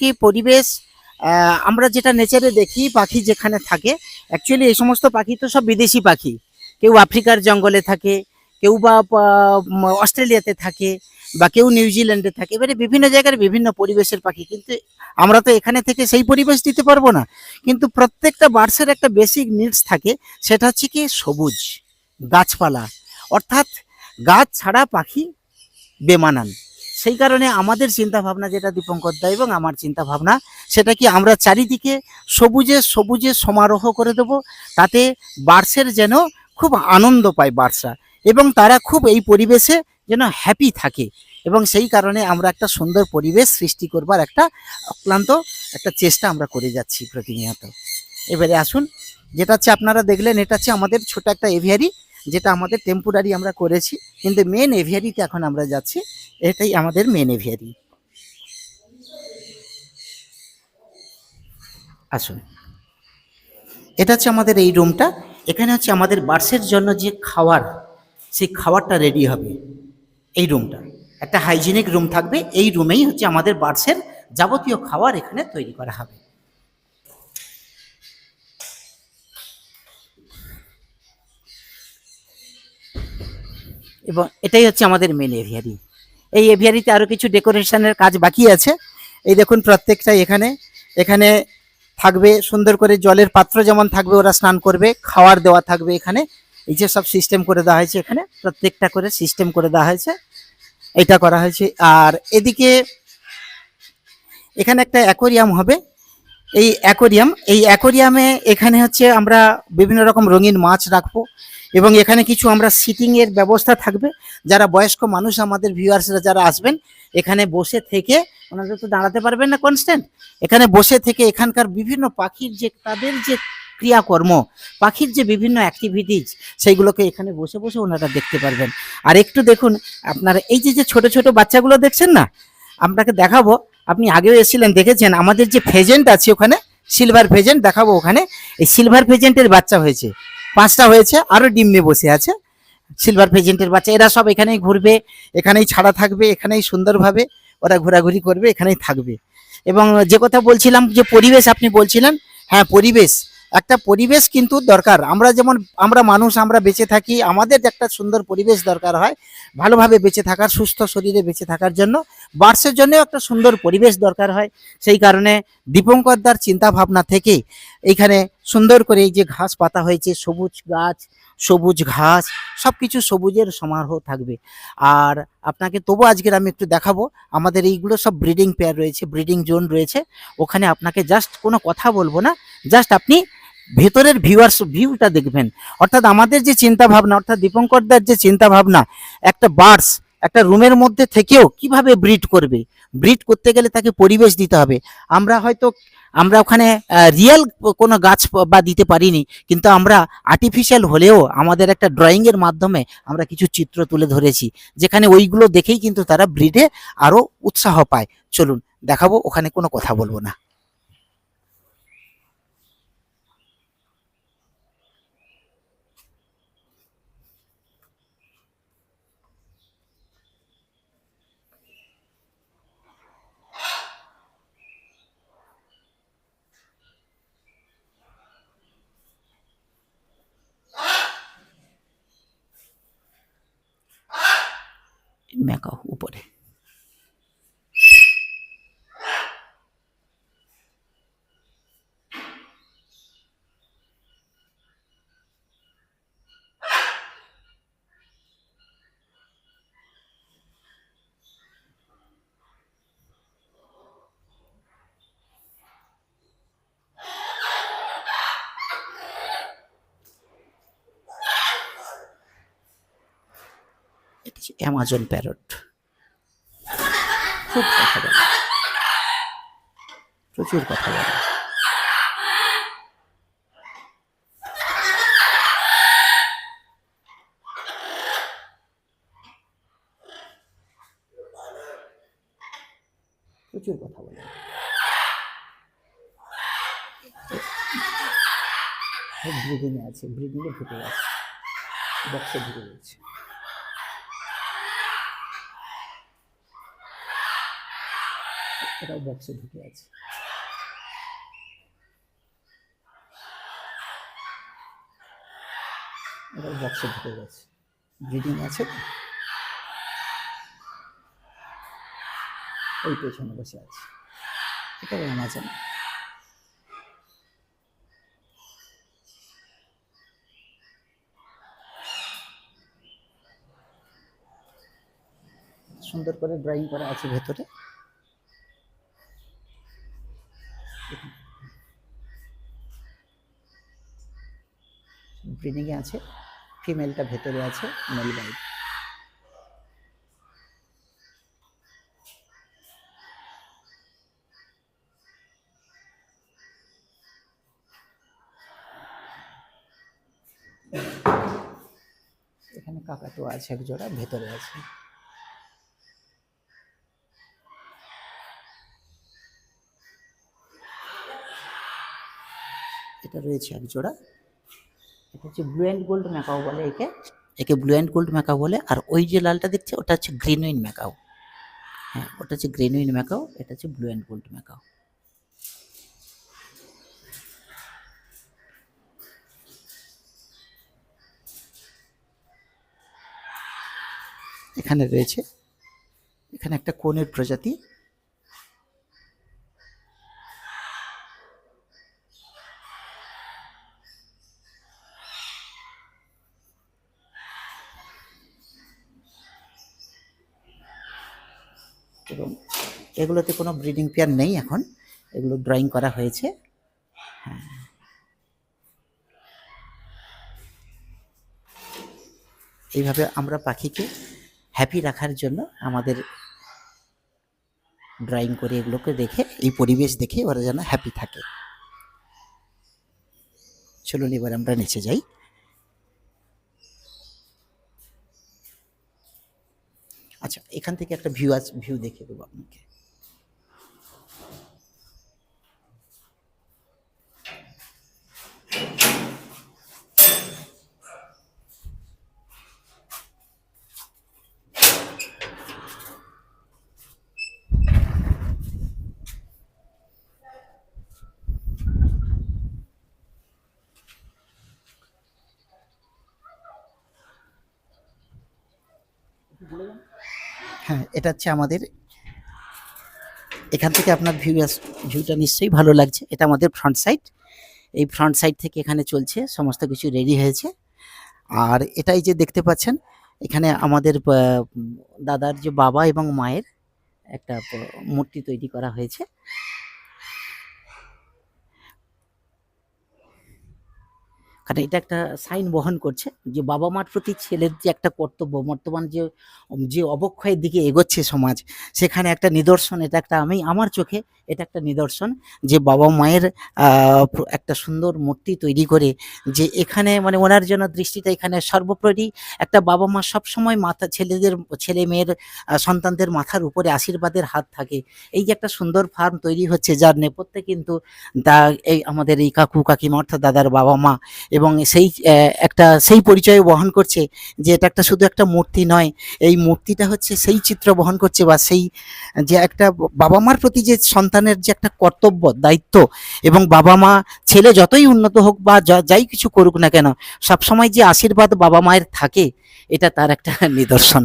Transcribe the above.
কি পরিবেশ আমরা যেটা নেচারে দেখি পাখি যেখানে থাকে, অ্যাকচুয়ালি এই সমস্ত পাখি তো সব বিদেশি পাখি। কেউ আফ্রিকার জঙ্গলে থাকে, কেউ বা অস্ট্রেলিয়াতে থাকে, বা কেউ নিউজিল্যান্ডে থাকে। এবারে বিভিন্ন জায়গার বিভিন্ন পরিবেশের পাখি, কিন্তু আমরা তো এখানে থেকে সেই পরিবেশ দিতে পারবো না। কিন্তু প্রত্যেকটা বার্ডসের একটা বেসিক নিডস থাকে, সেটা হচ্ছে কি সবুজ, গাছপালা, অর্থাৎ গাছ ছাড়া পাখি বেমানান। সেই কারণে আমাদের চিন্তা ভাবনা যেটা দীপঙ্কর দা এবং আমার চিন্তা ভাবনা, সেটা কি আমরা চারিদিকে সবুজে সবুজে সমারোহ করে দেব, তাতে বার্ডসের যেন খুব আনন্দ পায় বার্ডসরা, এবং তারা খুব এই পরিবেশে যেন হ্যাপি থাকে। এবং সেই কারণে আমরা একটা সুন্দর পরিবেশ সৃষ্টি করবার একটা অক্লান্ত একটা চেষ্টা আমরা করে যাচ্ছি প্রতিনিয়ত। এবারে আসুন, যেটা হচ্ছে আপনারা দেখলেন, এটা হচ্ছে আমাদের ছোট একটা এভিয়ারি, যেটা আমাদের টেম্পোরারি আমরা করেছি, কিন্তু মেন এভিয়ারিতে এখন আমরা যাচ্ছি। এটাই আমাদের মেন এভিয়ারি। আসুন, এটা হচ্ছে আমাদের এই রুমটা। এখানে হচ্ছে আমাদের বার্ডসের জন্য যে খাবার, সেই খাবারটা রেডি হবে এই রুমটা। একটা হাইজিনিক রুম থাকবে, এই রুমেই হচ্ছে আমাদের বার্ডসের যাবতীয় খাবার এখানে তৈরি করা হবে। এবং এটাই হচ্ছে আমাদের মেন এভিয়ারি। এই এভিয়ারিতে আরও কিছু ডেকোরেশনের কাজ বাকি আছে। এই দেখুন, প্রত্যেকটা এখানে এখানে থাকবে সুন্দর করে জলের পাত্র যেমন থাকবে, ওরা স্নান করবে, খাওয়ার দেওয়া থাকবে এখানে। এই যে সব সিস্টেম করে দেওয়া হয়েছে, এখানে প্রত্যেকটা করে সিস্টেম করে দেওয়া হয়েছে, এটা করা হয়েছে। আর এদিকে এখানে একটা অ্যাকোরিয়াম হবে। এই অ্যাকোরিয়ামে এখানে হচ্ছে আমরা বিভিন্ন রকম রঙিন মাছ রাখবো, এবং এখানে কিছু আমরা সিটিং এর ব্যবস্থা থাকবে। যারা বয়স্ক মানুষ, আমাদের ভিউয়ার্সরা যারা আসবেন, এখানে বসে থেকে, ওনারা তো দাঁড়াতে পারবেন না কনস্ট্যান্ট, এখানে বসে থেকে এখানকার বিভিন্ন পাখির যে তাদের যে ক্রিয়াকর্ম, পাখির যে বিভিন্ন অ্যাক্টিভিটিস, সেইগুলোকে এখানে বসে বসে ওনারা দেখতে পারবেন। আর একটু দেখুন, আপনারা এই যে যে ছোট ছোট বাচ্চাগুলো দেখছেন না, আপনাকে দেখাবো। আপনি আগেও এসেছিলেন, দেখেছেন আমাদের যে ফেজেন্ট আছে ওখানে, সিলভার ফেজেন্ট দেখাবো ওখানে। এই সিলভার ফেজেন্টের বাচ্চা হয়েছে, 5টা হয়েছে, আরও ডিমে বসে আছে সিলভার ফেজেন্টের বাচ্চা। এরা সব এখানেই ঘুরবে, এখানেই ছাড়া থাকবে, এখানেই সুন্দরভাবে ওরা ঘোরাঘুরি করবে, এখানেই থাকবে। এবং যে কথা বলছিলাম, যে পরিবেশ আপনি বলছিলেন, হ্যাঁ পরিবেশ, একটা পরিবেশ কিন্তু দরকার। আমরা যেমন আমরা মানুষ, আমরা বেঁচে থাকি, আমাদের একটা সুন্দর পরিবেশ দরকার হয় ভালোভাবে বেঁচে থাকার, সুস্থ শরীরে বেঁচে থাকার জন্য। বার্ডসের জন্যও একটা সুন্দর পরিবেশ দরকার হয়। সেই কারণে দীপঙ্কর দার চিন্তা ভাবনা থেকে এইখানে সুন্দর করে এই যে ঘাস পাতা হয়েছে, সবুজ গাছ, সবুজ ঘাস, সব কিছু সবুজের সমারোহ থাকবে। আর আপনাকে তবু আজকের আমি একটু দেখাবো, আমাদের এইগুলো সব ব্রিডিং পেয়ার রয়েছে, ব্রিডিং জোন রয়েছে। ওখানে আপনাকে জাস্ট কোনো কথা বলবো না, জাস্ট আপনি ভেতরের ভিউটা দেখবেন। অর্থাৎ আমাদের যে চিন্তা ভাবনা, অর্থাৎ দীপঙ্কর দার যে চিন্তা ভাবনা, একটা বার্ডস একটা রুমের মধ্যে থেকেও কিভাবে ব্রিড করবে, ব্রিড করতে গেলে তাকে পরিবেশ দিতে হবে। আমরা ওখানে রিয়েল কোনো গাছ বা দিতে পারিনি, কিন্তু আমরা আর্টিফিশিয়াল হলেও আমাদের একটা ড্রয়িং এর মাধ্যমে আমরা কিছু চিত্র তুলে ধরেছি, যেখানে ওইগুলো দেখেই কিন্তু তারা ব্রিডে আরো উৎসাহ পায়। চলুন দেখাবো, ওখানে কোনো কথা বলবো না। মেকাও উপরে। এটা হচ্ছে অ্যামাজন প্যারট, খুব কথা বলে, প্রচুর কথা বলে। প্রচুর কথা বলে। ব্রিডিং এ আছে, ব্রিডিং এ ঢুকে গেছে, বক্সে ঢুকে গেছে। এটাও বক্সে ঢুকে আছে। এটাও বক্সে ঢুকে গেছে, ব্রিডিং আছে তো। ওই পেছনে বসে আছে, এটাও অ্যামাজন। সুন্দর করে ড্রয়িং করা আছে ভেতরে। ব্রিডিং এ আছে, ফিমেলটা ভেতরে আছে, মেল বাইট। এখানে কাকাতুয়া আছে এক জোড়া, ভেতরে আছে। এটা রয়েছে এক জোড়া। এটা হচ্ছে ব্লু অ্যান্ড গোল্ড ম্যাকাও বলে একে, একে ব্লু অ্যান্ড গোল্ড ম্যাকাও বলে। আর ওই যে লালটা দেখছে ওটা হচ্ছে গ্রিনউইন ম্যাকাও। হ্যাঁ, ওটা হচ্ছে গ্রিনউইন ম্যাকাও, এটা হচ্ছে ব্লু অ্যান্ড গোল্ড ম্যাকাও। এখানে রয়েছে, এখানে একটা কোনের প্রজাতি। এবং এগুলোতে কোনো ব্রিডিং পেয়ার নেই এখন, এগুলো ড্রয়িং করা হয়েছে। হ্যাঁ, এইভাবে আমরা পাখিকে হ্যাপি রাখার জন্য আমাদের ড্রয়িং করে এগুলোকে দেখে, এই পরিবেশ দেখে ওরা যেন হ্যাপি থাকে। চলুন এবার আমরা নিচে যাই। আচ্ছা, এখান থেকে একটা ভিউ দেখে দেবো আপনাকে। হ্যাঁ, এটা হচ্ছে আমাদের, এখান থেকে আপনার ভিউটা নিশ্চয়ই ভালো লাগছে। এটা আমাদের ফ্রন্ট সাইড। এই ফ্রন্ট সাইড থেকে এখানে চলছে, সমস্ত কিছু রেডি হয়েছে। আর এটাই যে দেখতে পাচ্ছেন, এখানে আমাদের দাদার যে বাবা এবং মায়ের একটা মূর্তি তৈরি করা হয়েছে। কারণ এটা একটা সাইন বহন করছে যে বাবা মার প্রতি ছেলের যে একটা কর্তব্য, বর্তমান যে যে অবক্ষয়ের দিকে এগোচ্ছে সমাজ, সেখানে একটা নিদর্শন। এটা একটা, আমি আমার চোখে এটা একটা নিদর্শন যে বাবা মায়ের একটা সুন্দর মূর্তি তৈরি করে, যে এখানে মানে ওনার জন্য দৃষ্টিটা এখানে সর্বোপরি একটা বাবা মা সবসময় মাথা ছেলে মেয়ের সন্তানদের মাথার উপরে আশীর্বাদের হাত থাকে। এই যে একটা সুন্দর ফার্ম তৈরি হচ্ছে, যার নেপথ্যে কিন্তু এই আমাদের এই কাকু কাকিমা অর্থাৎ দাদার বাবা মা, এবং সেই একটা সেই পরিচয় বহন করছে যে এটা একটা শুধু একটা মূর্তি নয়, এই মূর্তিটা হচ্ছে সেই চিত্র বহন করছে, বা সেই যে একটা বাবা মার প্রতি যে সন্তানের যে একটা কর্তব্য দায়িত্ব, এবং বাবা মা ছেলে যতই উন্নত হোক বা যাই কিছু করুক না কেন, সবসময় যে আশীর্বাদ বাবা মায়ের থাকে, এটা তার একটা নিদর্শন।